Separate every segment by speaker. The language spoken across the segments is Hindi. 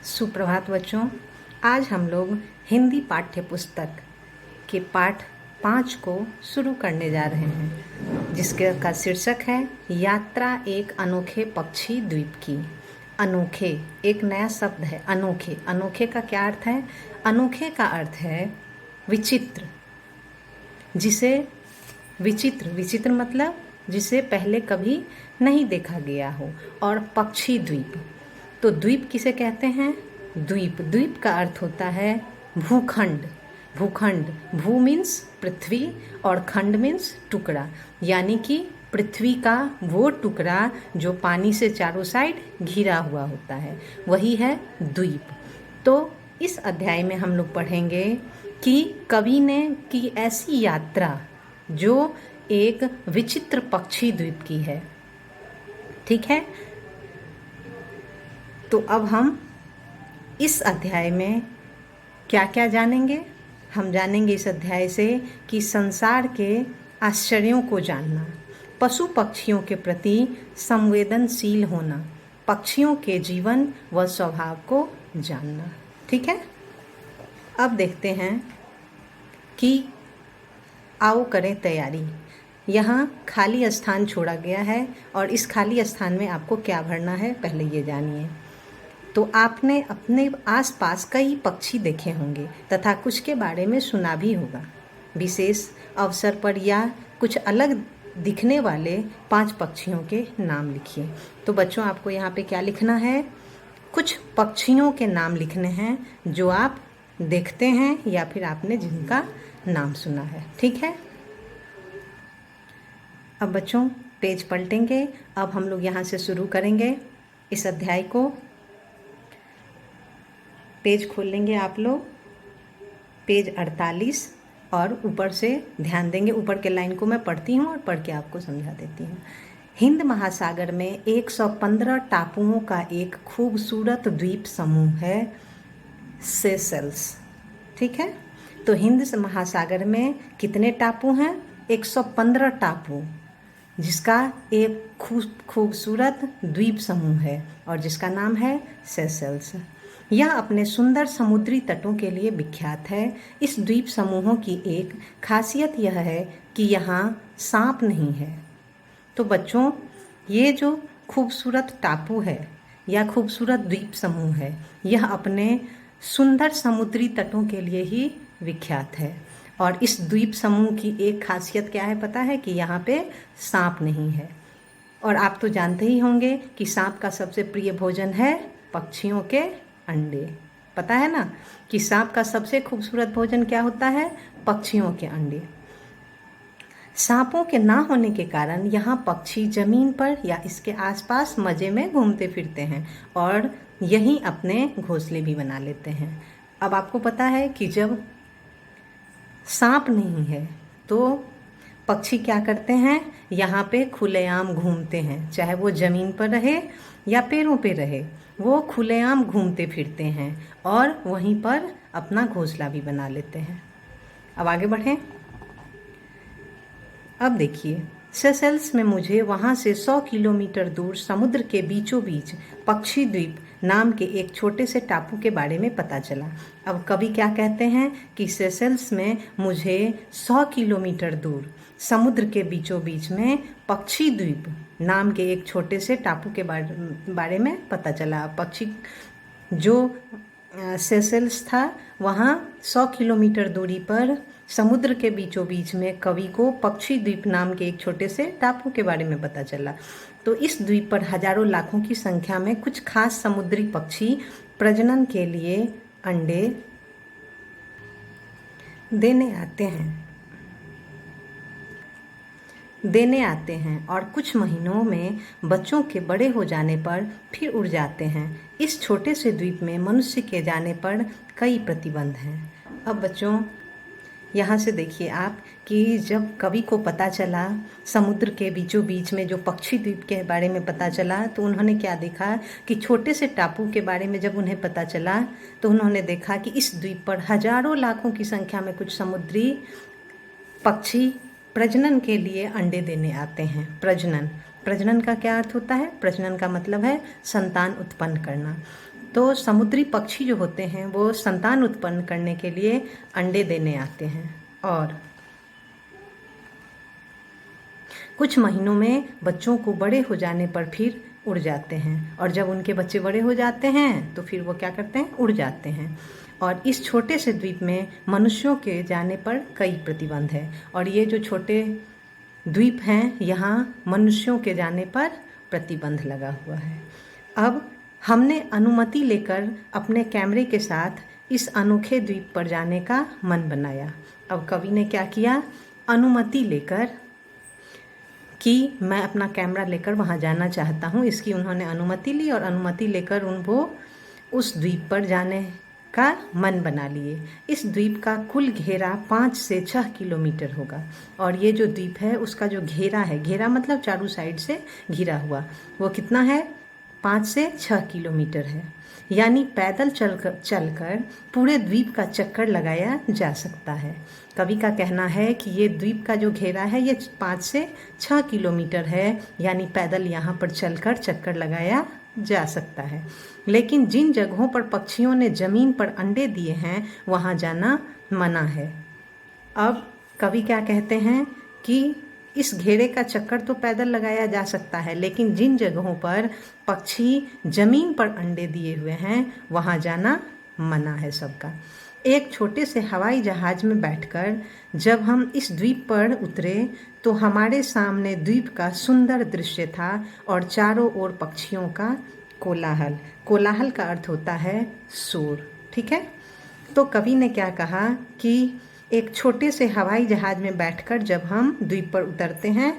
Speaker 1: सुप्रभात बच्चों। आज हम लोग हिंदी पाठ्य पुस्तक के पाठ 5 को शुरू करने जा रहे हैं, जिसके का शीर्षक है यात्रा एक अनोखे पक्षी द्वीप की। अनोखे एक नया शब्द है। अनोखे अनोखे का क्या अर्थ है? अनोखे का अर्थ है विचित्र, जिसे विचित्र मतलब जिसे पहले कभी नहीं देखा गया हो। और पक्षी द्वीप, तो द्वीप किसे कहते हैं? द्वीप का अर्थ होता है भूखंड। भू मीन्स पृथ्वी और खंड मीन्स टुकड़ा, यानी कि पृथ्वी का वो टुकड़ा जो पानी से चारों साइड घिरा हुआ होता है, वही है द्वीप। तो इस अध्याय में हम लोग पढ़ेंगे कि कवि ने की ऐसी यात्रा जो एक विचित्र पक्षी द्वीप की है। ठीक है, तो अब हम इस अध्याय में क्या क्या जानेंगे? हम जानेंगे इस अध्याय से कि संसार के आश्चर्यों को जानना, पशु पक्षियों के प्रति संवेदनशील होना, पक्षियों के जीवन व स्वभाव को जानना। ठीक है, अब देखते हैं कि आओ करें तैयारी। यहाँ खाली स्थान छोड़ा गया है और इस खाली स्थान में आपको क्या भरना है, पहले ये जानिए। तो आपने अपने आसपास कई पक्षी देखे होंगे तथा कुछ के बारे में सुना भी होगा। विशेष अवसर पर या कुछ अलग दिखने वाले 5 पक्षियों के नाम लिखिए। तो बच्चों, आपको यहाँ पे क्या लिखना है? कुछ पक्षियों के नाम लिखने हैं जो आप देखते हैं या फिर आपने जिनका नाम सुना है। ठीक है, अब बच्चों पेज पलटेंगे। अब हम लोग यहाँ से शुरू करेंगे इस अध्याय को। पेज खोल लेंगे आप लोग, पेज 48, और ऊपर से ध्यान देंगे। ऊपर के लाइन को मैं पढ़ती हूँ और पढ़ के आपको समझा देती हूँ। हिंद महासागर में 115 टापुओं का एक खूबसूरत द्वीप समूह है, सेशेल्स। ठीक है, तो हिंद महासागर में कितने टापू हैं? 115 टापू, जिसका एक खूबसूरत द्वीप समूह है और जिसका नाम है सेशेल्स। यह अपने सुंदर समुद्री तटों के लिए विख्यात है। इस द्वीप समूहों की एक खासियत यह है कि यहाँ सांप नहीं है। तो बच्चों, ये जो खूबसूरत टापू है या खूबसूरत द्वीप समूह है, यह अपने सुंदर समुद्री तटों के लिए ही विख्यात है। और इस द्वीप समूह की एक खासियत क्या है पता है? कि यहाँ पे सांप नहीं है। और आप तो जानते ही होंगे कि सांप का सबसे प्रिय भोजन है पक्षियों के अंडे। पता है ना कि सांप का सबसे खूबसूरत भोजन क्या होता है? पक्षियों के अंडे। सांपों के ना होने के कारण यहाँ पक्षी जमीन पर या इसके आसपास मज़े में घूमते फिरते हैं और यहीं अपने घोंसले भी बना लेते हैं। अब आपको पता है कि जब सांप नहीं है तो पक्षी क्या करते हैं? यहाँ पे खुलेआम घूमते हैं, चाहे वो ज़मीन पर रहे या पेड़ों पे रहे, वो खुलेआम घूमते फिरते हैं और वहीं पर अपना घोंसला भी बना लेते हैं। अब आगे बढ़ें। अब देखिए, सेशेल्स में मुझे वहाँ से 100 किलोमीटर दूर समुद्र के बीचों बीच पक्षी द्वीप नाम के एक छोटे से टापू के बारे में पता चला। अब कवि क्या कहते हैं कि सेशेल्स में मुझे 100 किलोमीटर दूर समुद्र के बीचों बीच में पक्षी द्वीप नाम के एक छोटे से टापू के बारे में पता चला। पक्षी जो सेशेल्स था, वहाँ 100 किलोमीटर दूरी पर समुद्र के बीचों बीच में कवि को पक्षी द्वीप नाम के एक छोटे से टापू के बारे में पता चला। तो इस द्वीप पर हजारों लाखों की संख्या में कुछ खास समुद्री पक्षी प्रजनन के लिए अंडे देने आते हैं और कुछ महीनों में बच्चों के बड़े हो जाने पर फिर उड़ जाते हैं। इस छोटे से द्वीप में मनुष्य के जाने पर कई प्रतिबंध हैं। अब बच्चों, यहाँ से देखिए आप कि जब कवि को पता चला समुद्र के बीचों बीच में जो पक्षी द्वीप के बारे में पता चला, तो उन्होंने क्या देखा कि छोटे से टापू के बारे में जब उन्हें पता चला तो उन्होंने देखा कि इस द्वीप पर हजारों लाखों की संख्या में कुछ समुद्री पक्षी प्रजनन के लिए अंडे देने आते हैं। प्रजनन का क्या अर्थ होता है? प्रजनन का मतलब है संतान उत्पन्न करना। तो समुद्री पक्षी जो होते हैं वो संतान उत्पन्न करने के लिए अंडे देने आते हैं और कुछ महीनों में बच्चों को बड़े हो जाने पर फिर उड़ जाते हैं, और जब उनके बच्चे बड़े हो जाते हैं तो फिर वो क्या करते हैं, उड़ जाते हैं। और इस छोटे से द्वीप में मनुष्यों के जाने पर कई प्रतिबंध है, और ये जो छोटे द्वीप हैं यहाँ मनुष्यों के जाने पर प्रतिबंध लगा हुआ है। अब हमने अनुमति लेकर अपने कैमरे के साथ इस अनोखे द्वीप पर जाने का मन बनाया। अब कवि ने क्या किया, अनुमति लेकर कि मैं अपना कैमरा लेकर वहाँ जाना चाहता हूँ, इसकी उन्होंने अनुमति ली और अनुमति लेकर वो उस द्वीप पर जाने का मन बना लिए। इस द्वीप का कुल घेरा 5 से 6 किलोमीटर होगा, और ये जो द्वीप है उसका जो घेरा है, घेरा मतलब चारों साइड से घिरा हुआ, वो कितना है, 5 से 6 किलोमीटर है। यानी पैदल चलकर पूरे द्वीप का चक्कर लगाया जा सकता है। कवि का कहना है कि ये द्वीप का जो घेरा है ये 5 से 6 किलोमीटर है, यानी पैदल यहाँ पर चलकर चक्कर लगाया जा सकता है। लेकिन जिन जगहों पर पक्षियों ने जमीन पर अंडे दिए हैं वहाँ जाना मना है। अब कवि क्या कहते हैं कि इस घेरे का चक्कर तो पैदल लगाया जा सकता है, लेकिन जिन जगहों पर पक्षी जमीन पर अंडे दिए हुए हैं वहाँ जाना मना है सबका। एक छोटे से हवाई जहाज में बैठकर जब हम इस द्वीप पर उतरे तो हमारे सामने द्वीप का सुंदर दृश्य था और चारों ओर पक्षियों का कोलाहल। कोलाहल का अर्थ होता है शोर, ठीक है। तो कवि ने क्या कहा कि एक छोटे से हवाई जहाज में बैठकर जब हम द्वीप पर उतरते हैं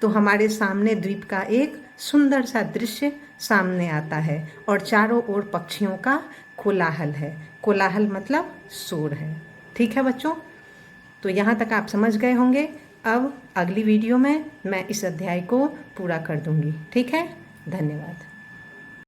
Speaker 1: तो हमारे सामने द्वीप का एक सुंदर सा दृश्य सामने आता है और चारों ओर पक्षियों का कोलाहल है। कोलाहल मतलब शोर है, ठीक है बच्चों। तो यहाँ तक आप समझ गए होंगे। अब अगली वीडियो में मैं इस अध्याय को पूरा कर दूंगी, ठीक है। धन्यवाद।